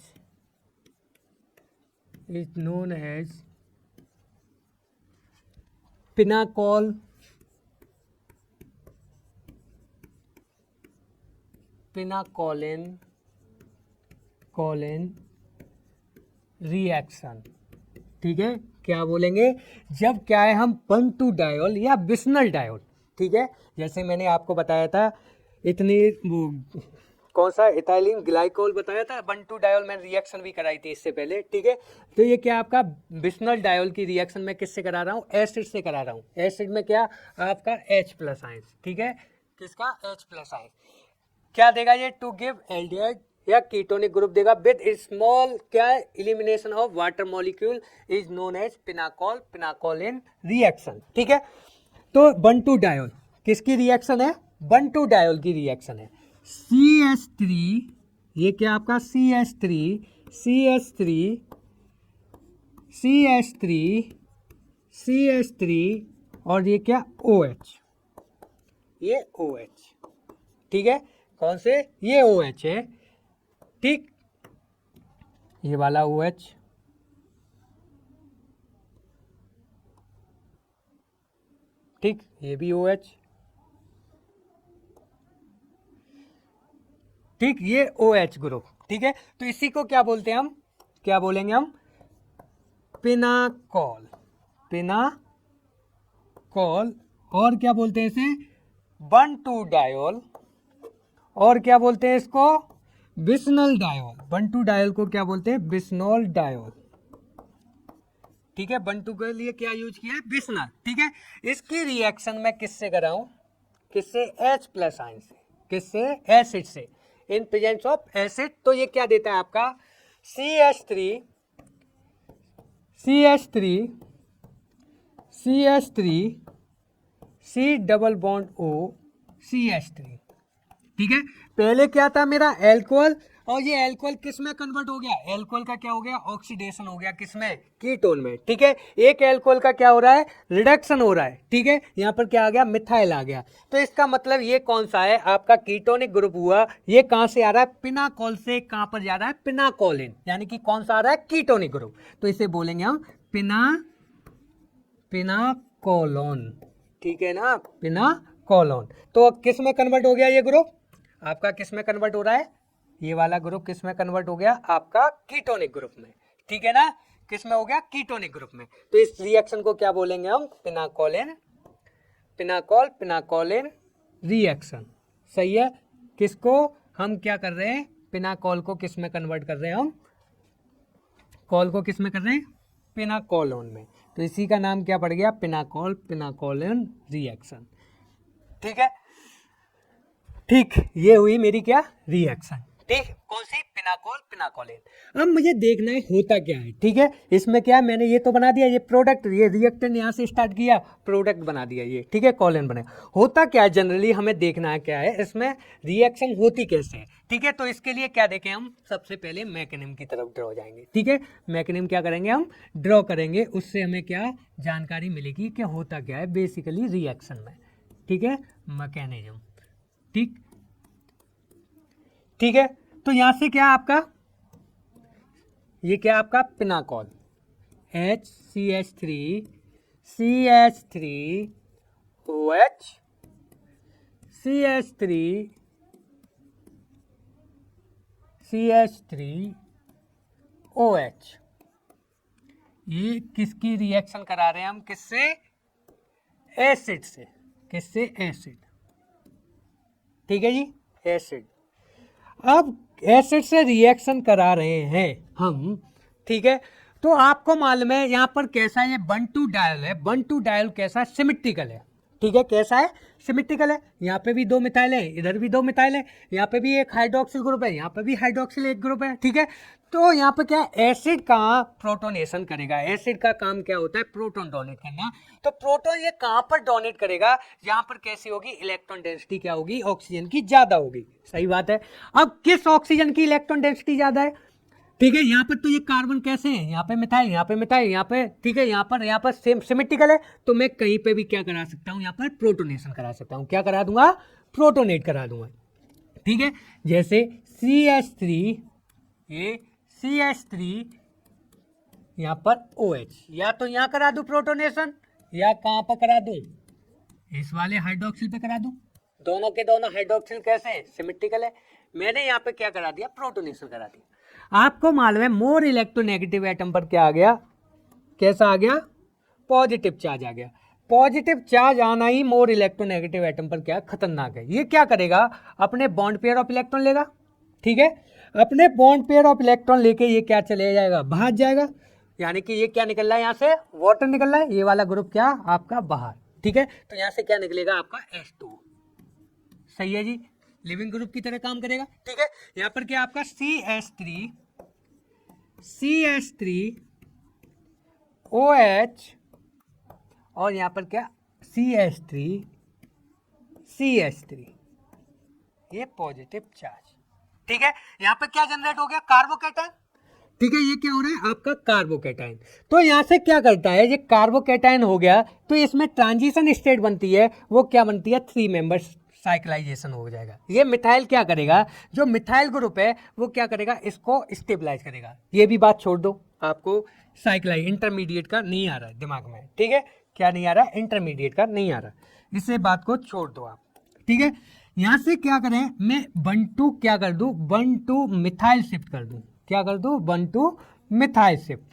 pinacolone reaction. ठीक है, क्या बोलेंगे, जब क्या है हम 1,2 डायोल या बिस्नल डायोल, ठीक है, जैसे मैंने आपको बताया था इतनी कौन सा इथाइलिन ग्लाइकोल बताया था, 1,2 डायोल मैंने रिएक्शन भी कराई थी इससे पहले, ठीक है। तो ये क्या आपका बिस्नल डायोल की रिएक्शन मैं किससे करा रहा हूँ, एसिड से करा रहा हूँ। एसिड में क्या आपका H+ आयंस, ठीक है, किसका H+ आयंस, क्या देगा ये, टू गिव एल्डिहाइड या कीटोनिक ग्रुप देगा विद स्मॉल क्या elimination of water molecule is known as pinacol, pinacolone reaction, ठीक है। तो 1,2 डायोल किसकी रिएक्शन है, 1,2 डायोल की रिएक्शन है। CH3, ये क्या आपका CH3, CH3, CH3, CH3 और ये क्या OH, ये OH, ठीक है, कौन से, ये OH है, ठीक, ये वाला OH, ठीक, ये भी OH, ठीक, ये OH ग्रुप, ठीक है। तो इसी को क्या बोलते हैं हम, क्या बोलेंगे हम, पिनाकोल, पिनाकोल, और क्या बोलते हैं इसे, 1,2 डायोल, और क्या बोलते हैं इसको, बिस्नल डायोल। 1,2 डायोल को क्या बोलते हैं, बिस्नोल डायोल, ठीक है। 1,2 के लिए क्या यूज किया है, बिस्नल, ठीक है। इसकी रिएक्शन मैं किससे कराऊं, किससे, H+ आयन से, किससे, एसिड से, इन प्रेजेंस ऑफ एसिड। तो ये क्या देता है आपका CH3, CH3, CH3, C double bond O, CH3, ठीक है। पहले क्या था मेरा एल्कोहल, और ये एल्कोहल किस में कन्वर्ट हो गया, एल्कोहल का क्या हो गया, ऑक्सीडेशन हो गया, किस में, कीटोन में, ठीक है। एक एल्कोहल का क्या हो रहा है, रिडक्शन हो रहा है, ठीक है। यहाँ पर क्या आ गया, मिथाइल आ गया। तो इसका मतलब ये कौन सा है आपका कीटोनिक ग्रुप हुआ, ये कहां से आ रहा है, पिनाकोल से, कहां पर जा रहा है, पिनाकोलिन, यानी कि कौन सा आ रहा है, कीटोनिक ग्रुप। तो इसे बोलेंगे हम पिनाकोलोन, ठीक है ना, पिनाकोलोन। तो किस में कन्वर्ट हो गया ये ग्रुप आपका, किस में कन्वर्ट हो रहा है, ये वाला ग्रुप किस में कन्वर्ट हो गया आपका, कीटोनिक ग्रुप में, ठीक है ना, किस में हो गया, कीटोनिक ग्रुप में। तो इस रिएक्शन को क्या बोलेंगे हम, पिनाकोलिन, पिनाकोल, पिनाकोलिन रिएक्शन, सही है। किसको हम क्या कर रहे हैं, पिनाकोल को किस में कन्वर्ट कर रहे हैं हम, कॉल को किस में कर रहे हैं, पिनाकोलोन में। तो इसी का नाम क्या पड़ गया, पिनाकोल, पिनाकोलिन रिएक्शन, ठीक है। ठीक, ये हुई मेरी क्या, रिएक्शन, ठीक, कौन सी, पिनाकोल, पिनाकोलिन। अब मुझे देखना है होता क्या है, ठीक है। इसमें क्या है, मैंने ये तो बना दिया, ये प्रोडक्ट, ये रिएक्टेंट यहाँ से स्टार्ट किया, प्रोडक्ट बना दिया ये, ठीक है, कॉलन बने। होता क्या है, जनरली हमें देखना है क्या है इसमें रिएक्शन होती कैसे है, ठीक है। तो इसके लिए क्या देखें हम, सबसे पहले मैकेनिज्म की तरफ ड्रॉ जाएंगे, ठीक है। मैकेनिज्म क्या करेंगे हम, ड्रॉ करेंगे, उससे हमें क्या जानकारी मिलेगी कि होता क्या है बेसिकली रिएक्शन में, ठीक है, मैकेनिज्म, ठीक, ठीक है। तो यहां से क्या आपका, ये क्या आपका pinacol, HCH3, CH3, OH, CH3, CH3, OH, ये किसकी रिएक्शन करा रहे हैं हम, किससे, एसिड से, किससे, एसिड, ठीक है जी, एसिड। अब एसिड से रिएक्शन करा रहे हैं हम, ठीक है। तो आपको मालूम है यहाँ पर कैसा है, ये 1,2 डायल है, 1,2 डायल कैसा है, सिमेट्रिकल है, ठीक है, कैसा है, सिमेट्रिकल है। यहाँ पे भी 2 मिथाइल है, इधर भी 2 मिथाइल है, यहाँ पे भी एक हाइड्रोक्सिल ग्रुप है, यहाँ पे भी हाइड्रोक्सिल एक ग्रुप है, ठीक है। तो यहाँ पे क्या है, एसिड का प्रोटोनेशन करेगा, एसिड का काम क्या होता है, प्रोटोन डोनेट करना। तो प्रोटोन ये कहाँ पर डोनेट करेगा, यहाँ पर कैसी होगी, इलेक्ट्रॉन डेंसिटी क्या होगी, ऑक्सीजन की ज्यादा होगी, सही बात है। अब किस ऑक्सीजन की इलेक्ट्रॉन डेंसिटी ज्यादा है, ठीक है। यहाँ पर तो ये कार्बन कैसे है, यहाँ पे मिथाइल, यहाँ पे मिथाइल, यहाँ पे, ठीक है, यहाँ पर सेम सिमेट्रिकल है। तो मैं कहीं पे भी क्या करा सकता हूँ, यहाँ पर प्रोटोनेशन करा सकता हूँ, क्या करा दूंगा, प्रोटोनेट करा दूंगा, ठीक है। जैसे CH3, ये CH3, यहाँ पर OH, या तो यहाँ करा दूं प्रोटोनेशन, या कहाँ पर करा दूं, इस वाले हाइड्रोक्सिल पे करा दूं। दोनों के दोनों हाइड्रोक्सिल कैसे है, सिमेट्रिकल है। मैंने यहाँ पे क्या करा दिया, प्रोटोनेशन करा दिया। आपको मालूम है मोर इलेक्ट्रोनेगेटिव एटम पर क्या आ गया, कैसा आ गया, पॉजिटिव चार्ज आ गया। पॉजिटिव चार्ज आना ही मोर इलेक्ट्रोनेगेटिव एटम पर क्या खतरनाक है। ये क्या करेगा, अपने बॉन्ड पेयर ऑफ इलेक्ट्रॉन लेगा, ठीक है, अपने बॉन्ड पेयर ऑफ इलेक्ट्रॉन लेके ये क्या चले जाएगा, बाहर जाएगा, यानी कि ये क्या निकल रहा है, यहाँ से वाटर निकल रहा है, ये वाला ग्रुप क्या आपका बाहर, ठीक है, तो यहाँ से क्या निकलेगा आपका H2, सही है जी, लिविंग ग्रुप की तरह काम करेगा, ठीक है। यहाँ पर क्या आपका CH3 OH और यहाँ पर क्या CH3 ये पॉजिटिव चार्ज, ठीक है। यहाँ पर क्या जनरेट हो गया, कार्बोकैटायन, ठीक है, ये क्या हो रहा है आपका कार्बोकैटायन। तो यहाँ से क्या करता है, ये कार्बोकैटायन हो गया, तो इसमें ट्रांजिशन स्टेट बनती है, वो क्या बनती है, 3 मेंबर्स साइक्लाइजेशन हो जाएगा। ये मिथाइल क्या करेगा, जो मिथाइल ग्रुप है वो क्या करेगा, इसको स्टेबलाइज करेगा। ये भी बात छोड़ दो, आपको साइक्लाइज इंटरमीडिएट का नहीं आ रहा है दिमाग में, ठीक है, क्या नहीं आ रहा है, इंटरमीडिएट का नहीं आ रहा, इसे बात को छोड़ दो आप, ठीक है। यहां से क्या करें, मैं 1 क्या कर दूं, 1 मिथाइल शिफ्ट कर दूं, क्या कर दूं, 1 मिथाइल शिफ्ट।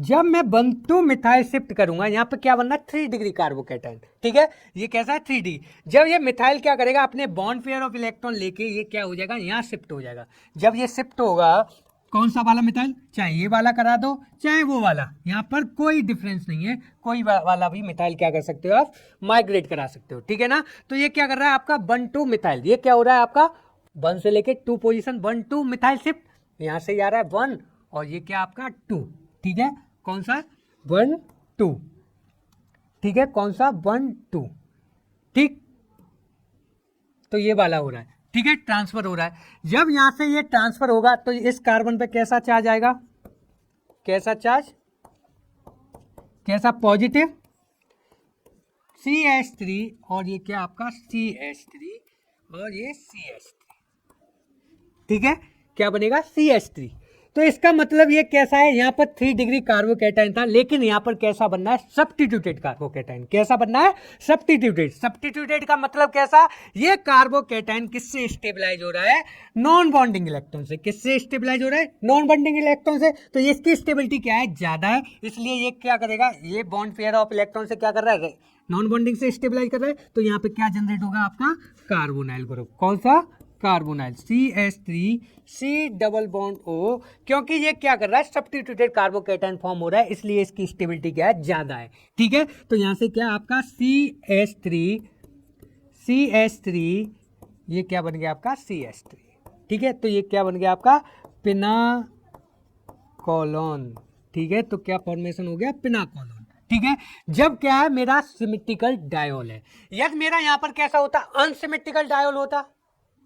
जब मैं 1 मिथाइल शिफ्ट करूंगा, यहाँ पे क्या बनना है, 3 डिग्री कार्बोकैटायन, ठीक है, ये कैसा है 3 डिग्री। जब ये मिथाइल क्या करेगा, अपने बॉन्ड पेयर ऑफ इलेक्ट्रॉन लेके ये क्या हो जाएगा, यहाँ शिफ्ट हो जाएगा। जब ये शिफ्ट होगा, कौन सा वाला मिथाइल, चाहे ये वाला करा दो चाहे वो वाला, यहाँ पर कोई डिफरेंस नहीं है, कोई वाला भी मिथाइल क्या कर सकते हो आप, माइग्रेट करा सकते हो, ठीक है ना। तो ये क्या कर रहा है आपका 1 मिथाइल, ये क्या हो रहा है आपका 1 से लेके 2 पोजीशन, 1 मिथाइल शिफ्ट, यहाँ से आ रहा है 1 और ये क्या आपका 2, ठीक है, कौन सा 1 2, ठीक है, कौन सा 1 2, ठीक, तो ये वाला हो रहा है, ठीक है, ट्रांसफर हो रहा है। जब यहां से ये ट्रांसफर होगा तो इस कार्बन पे कैसा चार्ज आएगा, कैसा चार्ज, कैसा पॉजिटिव, CH3 और ये क्या आपका CH3 और ये CH3, ठीक है, क्या बनेगा CH3। तो इसका मतलब ये कैसा है, यहाँ पर 3 डिग्री कार्बोकैटायन था, लेकिन यहाँ पर कैसा बनना है, सब्स्टिट्यूटेड कार्बोकैटायन, कैसा बनना है, सब्स्टिट्यूटेड का मतलब कैसा, ये कार्बोकैटायन किससे स्टेबलाइज हो रहा है, नॉन बॉन्डिंग इलेक्ट्रॉन से, किससे स्टेबलाइज हो रहा है, नॉन बॉन्डिंग इलेक्ट्रॉन से, तो इसकी स्टेबिलिटी क्या है, ज्यादा है, इसलिए ये क्या करेगा, ये बॉन्ड पेयर ऑफ इलेक्ट्रॉन से क्या कर रहा है, नॉन बॉन्डिंग से स्टेबलाइज कर रहा है, तो यहाँ पे क्या जनरेट होगा आपका कार्बोनाइल ग्रुप, कौन सा, carbonyl, CH3 C double bond O, क्योंकि ये क्या कर रहा है, सब्स्टिट्यूटेड कार्बोकैटायन फॉर्म हो रहा है, इसलिए इसकी स्टेबिलिटी क्या है, ज्यादा है, ठीक है। तो यहां से क्या आपका CH3 ये क्या बन गया आपका CH3, ठीक है, तो ये क्या बन गया आपका पिनाकोलोन, ठीक है, तो क्या फॉर्मेशन हो गया, पिनाकोलोन, ठीक है। जब क्या है, मेरा सिमेट्रिकल डायोल है, यदि मेरा यहां पर कैसा होता, अनसिमेट्रिकल डायोल होता,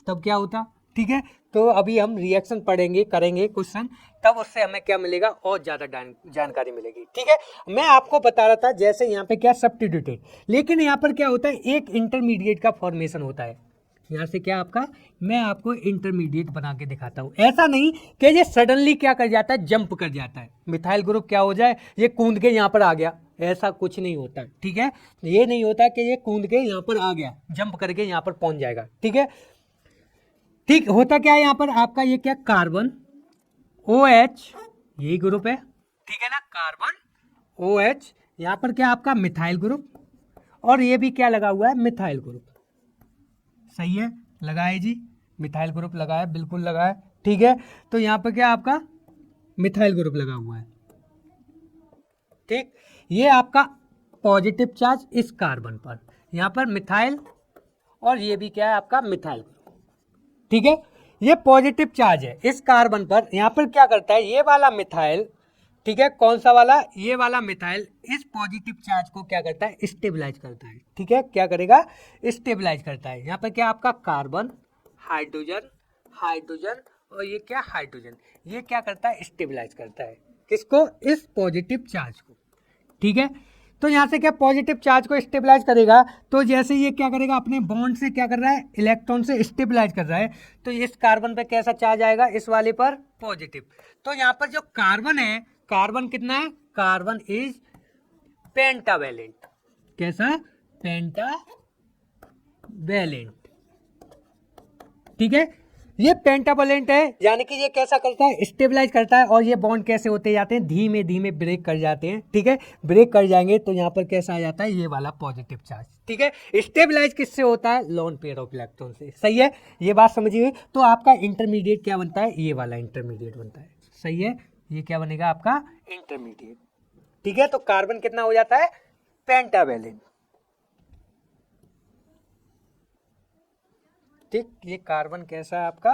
तब क्या होता, ठीक है। तो अभी हम रिएक्शन पढ़ेंगे, करेंगे क्वेश्चन, तब उससे हमें क्या मिलेगा, और ज्यादा जानकारी मिलेगी, ठीक है। मैं आपको बता रहा था जैसे यहाँ पे क्या सब्स्टिट्यूटेड, लेकिन यहाँ पर क्या होता है, एक इंटरमीडिएट का फॉर्मेशन होता है, यहाँ से क्या आपका, मैं आपको इंटरमीडिएट बना के दिखाता हूँ। ऐसा नहीं कि ये सडनली क्या कर जाता है, जंप कर जाता है, मिथाइल ग्रुप क्या हो जाए, ये कूद के यहाँ पर आ गया, ऐसा कुछ नहीं होता, ठीक है। ये नहीं होता कि ये कूद के यहाँ पर आ गया, जंप करके यहाँ पर पहुंच जाएगा, ठीक है। ठीक, होता क्या है यहाँ पर आपका, ये क्या कार्बन OH यही ग्रुप है, ठीक है ना, कार्बन OH, यहाँ पर क्या आपका मिथाइल ग्रुप, और ये भी क्या लगा हुआ है, मिथाइल ग्रुप, सही है, लगा है जी, मिथाइल ग्रुप लगा है, बिल्कुल लगा है, ठीक है। तो यहाँ पर क्या आपका मिथाइल ग्रुप लगा हुआ है, ठीक, ये आपका पॉजिटिव चार्ज इस कार्बन पर, यहाँ पर मिथाइल, और ये भी क्या है आपका मिथाइल, ठीक है, ये पॉजिटिव चार्ज है इस कार्बन पर। यहाँ पर क्या करता है, ये वाला मिथाइल, ठीक है, कौन सा वाला, ये वाला मिथाइल इस पॉजिटिव चार्ज को क्या करता है, स्टेबलाइज करता है, ठीक है, क्या करेगा, स्टेबलाइज करता है। यहाँ पर क्या आपका कार्बन, हाइड्रोजन, हाइड्रोजन और ये क्या हाइड्रोजन, ये क्या करता है, स्टेबलाइज करता है, किसको, इस पॉजिटिव चार्ज को, ठीक है। तो यहाँ से क्या पॉजिटिव चार्ज को स्टेबलाइज करेगा, तो जैसे ये क्या करेगा, अपने बॉन्ड से क्या कर रहा है, इलेक्ट्रॉन से स्टेबलाइज कर रहा है, तो इस कार्बन पे कैसा चार्ज आएगा, इस वाले पर पॉजिटिव। तो यहाँ पर जो कार्बन है, कार्बन कितना है, कार्बन इज पेंटावैलेंट, कैसा, पेंटावैलेंट, ठीक है। ये पेंटावलेंट है, यानी कि ये कैसा करता है, स्टेबलाइज करता है। और ये बॉन्ड कैसे होते जाते हैं, धीमे धीमे ब्रेक कर जाते हैं। ठीक है, ब्रेक कर जाएंगे तो यहाँ पर कैसा आ जाता है, ये वाला पॉजिटिव चार्ज। ठीक है, स्टेबलाइज किससे होता है, लोन पेयर ऑफ इलेक्ट्रॉन से। सही है, ये बात समझिए। तो आपका इंटरमीडिएट क्या बनता है, ये वाला इंटरमीडिएट बनता है। सही है, ये क्या बनेगा आपका इंटरमीडिएट। ठीक है, तो कार्बन कितना हो जाता है, पेंटावैलेंट। ठीक, ये कार्बन कैसा है आपका,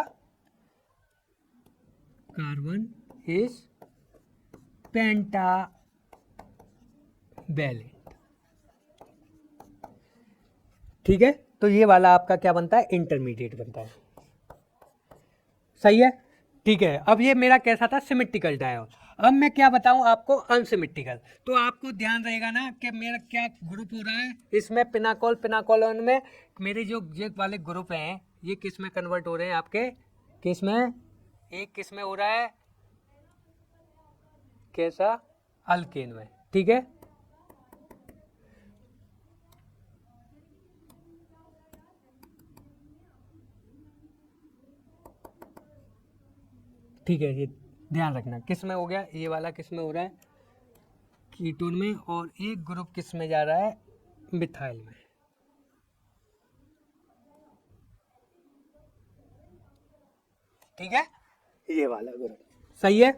कार्बन इज पेंटावैलेंट। ठीक है, तो ये वाला आपका क्या बनता है, इंटरमीडिएट बनता है। सही है, ठीक है। अब ये मेरा कैसा था, सिमेट्रिकल डायोल। अब मैं क्या बताऊं आपको, अनसिमेट्रिकल। तो आपको ध्यान रहेगा ना कि मेरा क्या ग्रुप हो रहा है, इसमें पिनाकोल, पिनाकोल में मेरे जो ये वाले ग्रुप हैं ये किस में कन्वर्ट हो रहे हैं आपके, किस में, एक किस में हो रहा है, कैसा, अल्केन में। ठीक है, ठीक है, ये ध्यान रखना किस में हो गया, ये वाला किस में हो रहा है, कीटोन में, और एक ग्रुप किस में जा रहा है, मिथाइल में। ठीक है, ये वाला ग्रुप। सही है,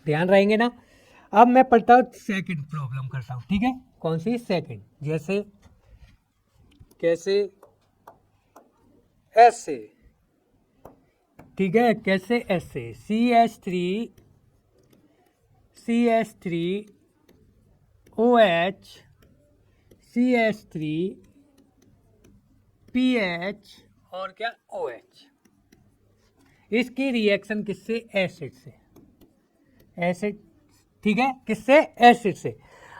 ध्यान रहेंगे ना। अब मैं पढ़ता हूँ सेकंड प्रॉब्लम करता हूँ। ठीक है, कौन सी, सेकंड। जैसे कैसे, ऐसे। ठीक है, कैसे, ऐसे, CH3 OH CH3 PH और क्या, OH। इसकी रिएक्शन किससे, एसिड से, एसिड। ठीक है, किससे, एसिड से।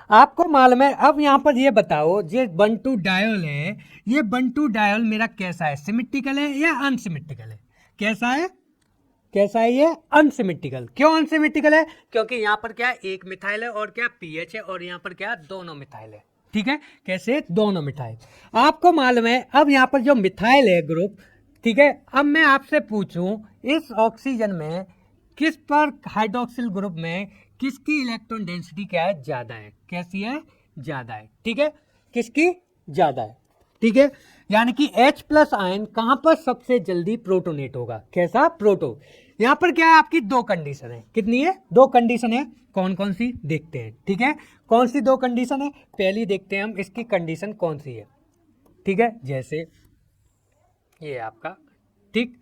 आपको मालूम है। अब यहाँ पर ये बताओ, ये 1,2 डायोल है, ये 1,2 डायोल मेरा कैसा है, सिमेट्रिकल है या अनसिमेट्रिकल है, कैसा है, कैसा है ये, अनसिमेट्रिकल। क्यों अनसिमेट्रिकल है, क्योंकि यहाँ पर क्या एक मिथाइल है और क्या पीएच है, और यहाँ पर क्या दोनों मिथाइल है। ठीक है, कैसे, दोनों मिथाइल। आपको मालूम है, अब यहाँ पर जो मिथाइल है ग्रुप, ठीक है, अब मैं आपसे पूछूं इस ऑक्सीजन में किस पर, हाइड्रोक्सिल ग्रुप में किसकी इलेक्ट्रॉन डेंसिटी क्या है, ज्यादा है, कैसी है, ज्यादा है। ठीक है, किसकी, ज्यादा है। ठीक है, यानी कि H+ आयन कहां पर सबसे जल्दी प्रोटोनेट होगा, कैसा, प्रोटो। यहां पर क्या है, आपकी दो कंडीशन है, कितनी है, दो कंडीशन है। कौन कौन सी देखते हैं। ठीक है, कौन सी दो कंडीशन है, पहली देखते हैं हम इसकी कंडीशन कौन सी है। ठीक है, जैसे ये आपका, ठीक,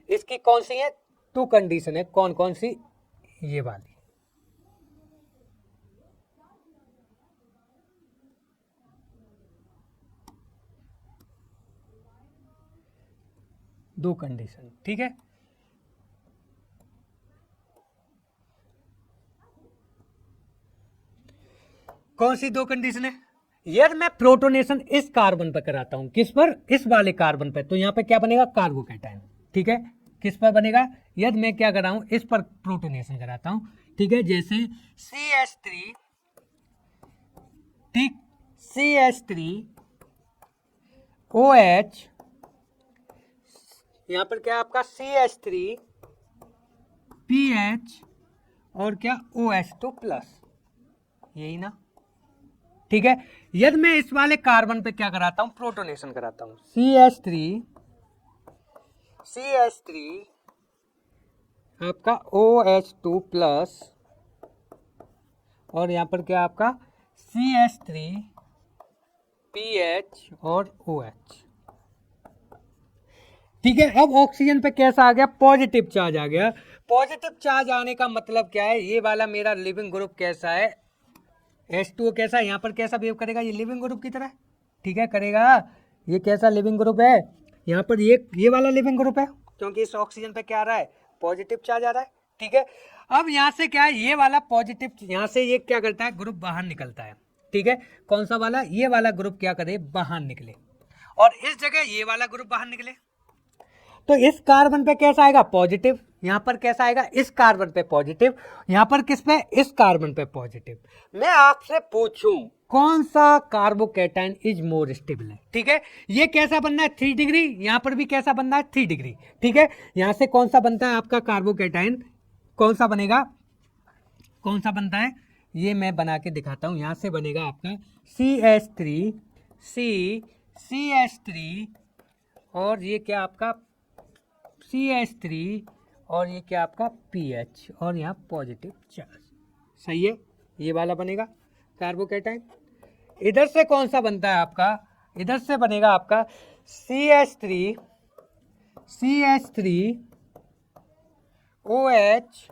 इसकी कौन सी है, टू कंडीशन है, कौन कौन सी, ये वाली, दो कंडीशन। ठीक है, कौन सी दो कंडीशन है, यदि मैं प्रोटोनेशन इस कार्बन पर कराता हूं, किस पर, इस वाले कार्बन पर, तो यहां पे क्या बनेगा, कार्बोकैटायन। ठीक है, किस पर बनेगा, यदि मैं क्या कराऊं, इस पर प्रोटोनेशन कराता हूं। ठीक है, जैसे CH3, ठीक, CH3 OH, यहां पर क्या आपका CH3 PH और क्या OH2+, यही ना। ठीक है, यदि मैं इस वाले कार्बन पे क्या कराता हूं, प्रोटोनेशन कराता हूं, CH3 आपका OH2+ और यहां पर क्या आपका CH3 PH और OH। ठीक है, अब ऑक्सीजन पे कैसा आ गया, पॉजिटिव चार्ज आ गया। पॉजिटिव चार्ज आने का मतलब क्या है, ये वाला मेरा लिविंग ग्रुप कैसा है, H2O कैसा है, यहाँ पर कैसा बिहेव करेगा, ये लिविंग ग्रुप की तरह। ठीक है, करेगा, ये कैसा लिविंग ग्रुप है, यहाँ पर ये वाला लिविंग ग्रुप है, क्योंकि इस ऑक्सीजन पे क्या आ रहा है, पॉजिटिव चार्ज आ रहा है। ठीक है, अब यहाँ से क्या है, ये वाला पॉजिटिव, यहाँ से ये क्या करता है, ग्रुप बाहर निकलता है। ठीक है, कौन सा वाला, ये वाला ग्रुप क्या करे, बाहर निकले, और इस जगह ये वाला ग्रुप बाहर निकले। तो इस कार्बन पे कैसा आएगा पॉजिटिव, यहां पर कैसा आएगा इस कार्बन पे पॉजिटिव, यहां पर किस पे इस कार्बन पे पॉजिटिव। मैं आपसे पूछूं कौन सा कार्बोकैटायन इज मोर स्टेबल है, ठीक है। ये कैसा बनना है 3 डिग्री, यहां पर भी कैसा बनना है 3 डिग्री, ठीक है। यहां से कौन सा बनता है आपका कार्बोकैटायन, कौन सा बनेगा, कौन सा बनता है, ये मैं बना के दिखाता हूं। यहां से बनेगा आपका CH3 CH3 और ये क्या आपका CH3 और ये क्या आपका PH और यहाँ पॉजिटिव चार्ज, सही है। ये वाला बनेगा कार्बोकैटायन। इधर से कौन सा बनता है आपका, इधर से बनेगा आपका CH3 OH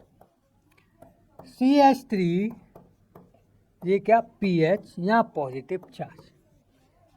CH3 ये क्या PH यहाँ पॉजिटिव चार्ज,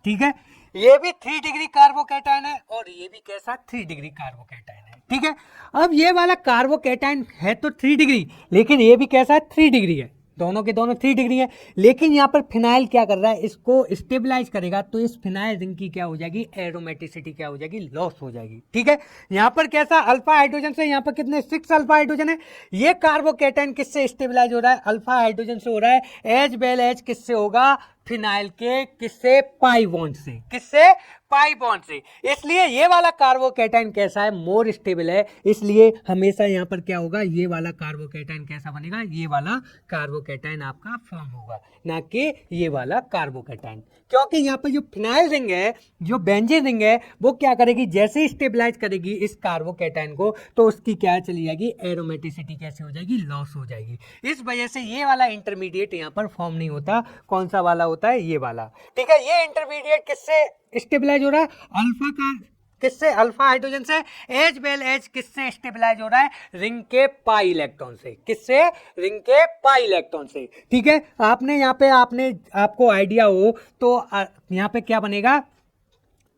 ठीक है। ये भी 3 डिग्री कार्बोकैटायन है और ये भी कैसा 3 डिग्री कार्बोकैटायन है, ठीक है। अब ये वाला कार्बोकैटायन है तो 3 डिग्री, लेकिन ये भी कैसा है 3 डिग्री है, दोनों के दोनों 3 डिग्री है। लेकिन यहाँ पर फिनाइल क्या कर रहा है, इसको स्टेबलाइज करेगा, तो इस फिनाइल रिंग की क्या हो जाएगी एरोमेटिसिटी क्या हो जाएगी लॉस हो जाएगी, ठीक है। यहाँ पर कैसा अल्फा हाइड्रोजन से, यहाँ पर कितने 6 अल्फा हाइड्रोजन है। ये कार्बोकैटायन किससे स्टेबलाइज हो रहा है, अल्फा हाइड्रोजन से हो रहा है। एच बेल एच किससे होगा, फिनाइल के किससे पाई बॉन्ड से, किससे पाई बॉन्ड से। इसलिए ये वाला कार्बोकैटायन कैसा है मोर स्टेबल है, इसलिए हमेशा यहाँ पर क्या होगा ये वाला कार्बोकैटायन कैसा बनेगा, ये वाला कार्बोकैटायन आपका फॉर्म होगा, ना कि ये वाला कार्बोकैटायन। क्योंकि यहाँ पर जो फिनाइल रिंग है, जो बेंजीन रिंग है, वो क्या करेगी जैसे ही स्टेबलाइज करेगी इस कार्बोकैटायन को, तो उसकी क्या चली जाएगी एरोमेटिसिटी कैसे हो जाएगी लॉस हो जाएगी। इस वजह से ये वाला इंटरमीडिएट यहाँ पर फॉर्म नहीं होता। कौन सा वाला होता है, ये वाला, ठीक है। ये इंटरमीडिएट किससे स्टेबलाइज हो रहा है, अल्फा का किससे, अल्फा हाइड्रोजन से। एच बेल एच किससे स्टेबलाइज हो रहा है, रिंग के पाई इलेक्ट्रॉन से, किससे, रिंग के पाई इलेक्ट्रॉन से, ठीक है। आपने यहाँ पे आपको आइडिया हो तो यहाँ पे क्या बनेगा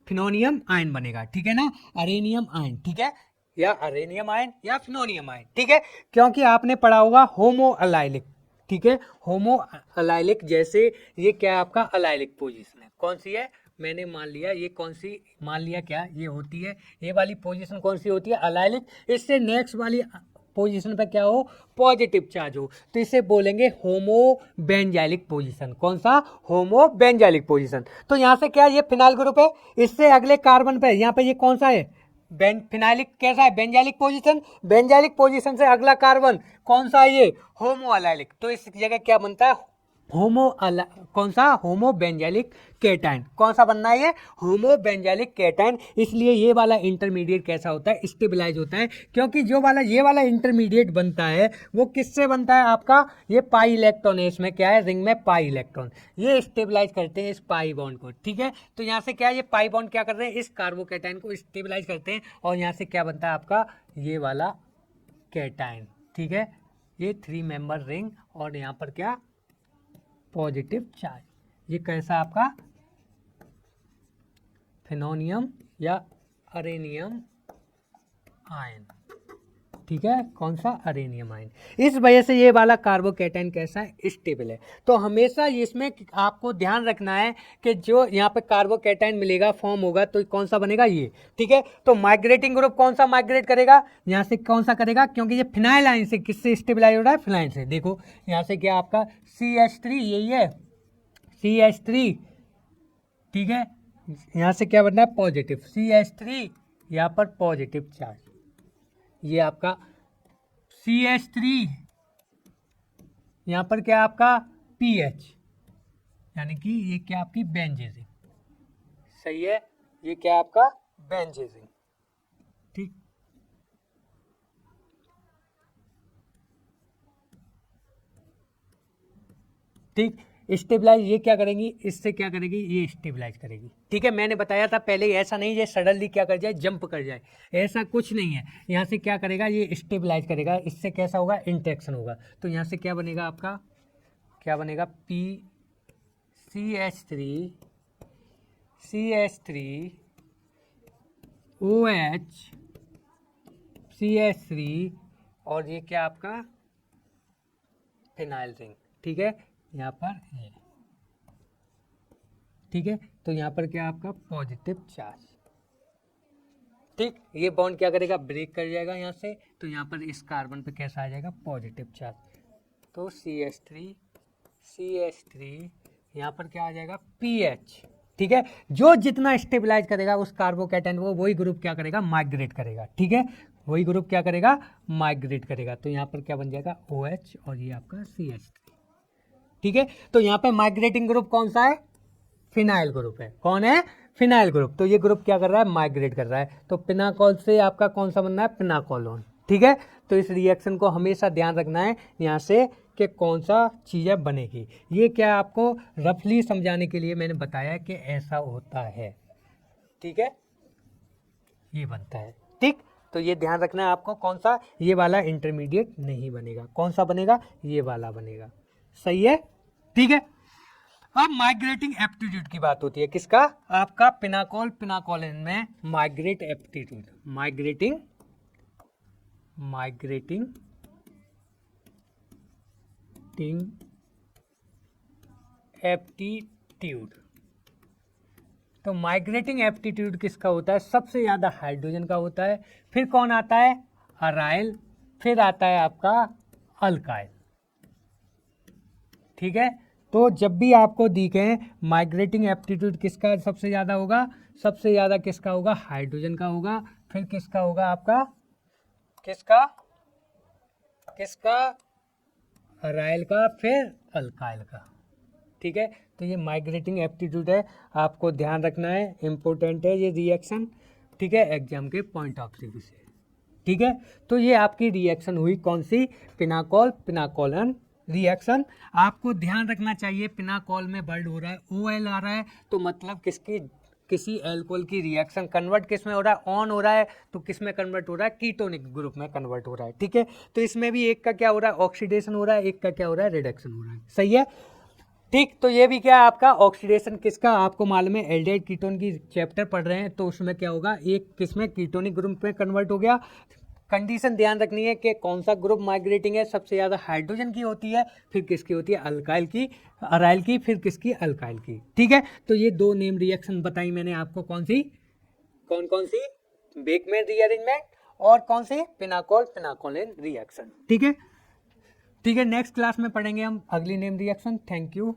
फिनोनियम आयन बनेगा, ठीक है ना, अरेनियम आयन, ठीक है, या अरेनियम आयन या फिनोनियम आयन, ठीक है। क्योंकि आपने पढ़ा होगा होमो अलाइलिक, ठीक है, होमो अलाइलिक, जैसे ये क्या आपका अलाइलिक पोजीशन है, कौन सी है, मैंने मान लिया ये कौन सी, मान लिया क्या ये होती है, ये वाली पोजीशन कौन सी होती है अलाइलिक। इससे नेक्स्ट वाली पोजीशन पे क्या हो पॉजिटिव चार्ज हो, तो इसे बोलेंगे होमो बेंजाइलिक पोजीशन, कौन सा, होमो बेंजाइलिक पोजीशन। तो यहाँ से क्या ये फिनाइल ग्रुप है, इससे अगले कार्बन पे यहाँ पे ये कौन सा है फिनाइलिक, कैसा है बेंजाइलिक पोजीशन, बेंजाइलिक पोजीशन से अगला कार्बन कौन सा है ये होमो अलाइलिक, तो इस जगह क्या बनता है कौन सा होमो बेंजाइलिक केटाइन, कौन सा बनना है ये होमो बेंजाइलिक केटाइन। इसलिए ये वाला इंटरमीडिएट कैसा होता है स्टेबलाइज होता है, क्योंकि जो वाला ये वाला इंटरमीडिएट बनता है वो किससे बनता है आपका, ये पाई इलेक्ट्रॉन है, इसमें क्या है रिंग में पाई इलेक्ट्रॉन, ये स्टेबलाइज करते हैं इस पाई बॉन्ड को, ठीक है। तो यहाँ से क्या ये पाई बॉन्ड क्या कर रहे हैं इस कार्बोकेटाइन को स्टेबलाइज करते हैं, और यहाँ से क्या बनता है आपका ये वाला केटाइन, ठीक है। ये 3 मेंबर रिंग और यहाँ पर क्या पॉजिटिव चार्ज, ये कैसा आपका फिनोनियम या अरेनियम आयन, ठीक है, कौन सा अरेनियम आयन। इस वजह से ये वाला कार्बोकेटाइन कैसा है स्टेबल है। तो हमेशा इसमें आपको ध्यान रखना है कि जो यहाँ पे कार्बोकेटाइन मिलेगा फॉर्म होगा तो कौन सा बनेगा ये, ठीक है। तो माइग्रेटिंग ग्रुप कौन सा माइग्रेट करेगा, यहाँ से कौन सा करेगा, क्योंकि ये फिनाइल आयन से किससे स्टेबलाइज हो रहा है फिनाइल से। देखो यहाँ से क्या आपका CH3 यही है CH3, ठीक है, यहाँ से क्या बनना है पॉजिटिव CH3, यहाँ पर पॉजिटिव चार्ज, ये आपका CH3 यहाँ पर क्या आपका PH, यानी कि ये क्या आपकी बेंजीन, सही है, ये क्या आपका बेंजीन, ठीक। ठीक, स्टेबलाइज ये क्या करेंगी, इससे क्या करेगी ये स्टेबलाइज करेगी, ठीक है। मैंने बताया था पहले ऐसा नहीं है सडनली क्या कर जाए जंप कर जाए, ऐसा कुछ नहीं है। यहाँ से क्या करेगा ये स्टेबलाइज करेगा, इससे कैसा होगा इंटरेक्शन होगा। तो यहाँ से क्या बनेगा आपका, क्या बनेगा CH3 OH CH3 और ये क्या आपका फिनाइल रिंग, ठीक है, यहाँ पर ये, ठीक है। तो यहाँ पर क्या आपका पॉजिटिव चार्ज, ठीक, ये बॉन्ड क्या करेगा, ब्रेक कर जाएगा यहाँ से, तो यहाँ पर इस कार्बन पे कैसा आ जाएगा, पॉजिटिव चार्ज। तो CH3 यहाँ पर क्या आ जाएगा, PH। ठीक है, जो जितना स्टेबलाइज करेगा उस कार्बोकैटायन वो वही ग्रुप क्या करेगा, माइग्रेट करेगा। ठीक है, वही ग्रुप क्या करेगा, माइग्रेट करेगा। तो यहाँ पर क्या बन जाएगा, OH और ये आपका CH3। ठीक है, तो यहाँ पे माइग्रेटिंग ग्रुप कौन सा है, फिनाइल ग्रुप है। कौन है, फिनाइल ग्रुप। तो ये ग्रुप क्या कर रहा है, माइग्रेट कर रहा है। तो पिनाकोल से आपका कौन सा बनना है, पिनाकोलोन। ठीक है, तो इस रिएक्शन को हमेशा ध्यान रखना है यहाँ से कि कौन सा चीज़ें बनेगी। ये क्या आपको रफली समझाने के लिए मैंने बताया कि ऐसा होता है। ठीक है, ये बनता है। ठीक, तो ये ध्यान रखना है आपको, कौन सा, ये वाला इंटरमीडिएट नहीं बनेगा। कौन सा बनेगा, ये वाला बनेगा। सही है, ठीक है। अब माइग्रेटिंग एप्टीट्यूड की बात होती है, किसका, आपका पिनाकोल पिनाकोलिन में माइग्रेट एप्टीट्यूड, माइग्रेटिंग एप्टीट्यूड। तो माइग्रेटिंग एप्टीट्यूड किसका होता है, सबसे ज्यादा हाइड्रोजन का होता है। फिर कौन आता है, अराइल, फिर आता है आपका अल्काइल। ठीक है, तो जब भी आपको दिखे माइग्रेटिंग एप्टीट्यूड किसका सबसे ज्यादा होगा, सबसे ज्यादा किसका होगा, हाइड्रोजन का होगा। फिर किसका होगा, आपका किसका अराइल का, फिर अल्काइल का। ठीक है, तो ये माइग्रेटिंग एप्टीट्यूड है, आपको ध्यान रखना है, इंपॉर्टेंट है ये रिएक्शन। ठीक है, एग्जाम के पॉइंट ऑफ व्यू से। ठीक है, तो ये आपकी रिएक्शन हुई कौन सी, पिनाकोल पिनाकोलन रिएक्शन। आपको ध्यान रखना चाहिए, पिनाकोल में वर्ड हो रहा है OL आ रहा है, तो मतलब किसी एल्कोहल की रिएक्शन कन्वर्ट किस में हो रहा है, ऑन हो रहा है, तो किस में कन्वर्ट हो रहा है, कीटोनिक ग्रुप में कन्वर्ट हो रहा है। ठीक है, तो इसमें भी एक का क्या हो रहा है, ऑक्सीडेशन हो रहा है, एक का क्या हो रहा है, रिडक्शन हो रहा है। सही है, ठीक, तो ये भी क्या है आपका ऑक्सीडेशन किसका, आपको मालूम है एल्डिहाइड कीटोन की चैप्टर पढ़ रहे हैं, तो उसमें क्या होगा, एक किसमें कीटोनिक ग्रुप में कन्वर्ट हो गया। कंडीशन ध्यान रखनी है कि कौन सा ग्रुप माइग्रेटिंग है, सबसे ज़्यादा हाइड्रोजन की होती है, फिर किसकी होती है, अल्काइल की, अराइल की, फिर किसकी, अल्काइल की। ठीक है, तो ये दो नेम रिएक्शन बताई मैंने आपको, कौन कौन सी बेकमैन रीअरेंजमेंट और कौन सी पिनाकोल पिनाकोलिन रिएक्शन। ठीक है, नेक्स्ट क्लास में पढ़ेंगे हम अगली नेम रिएक्शन। Thank you.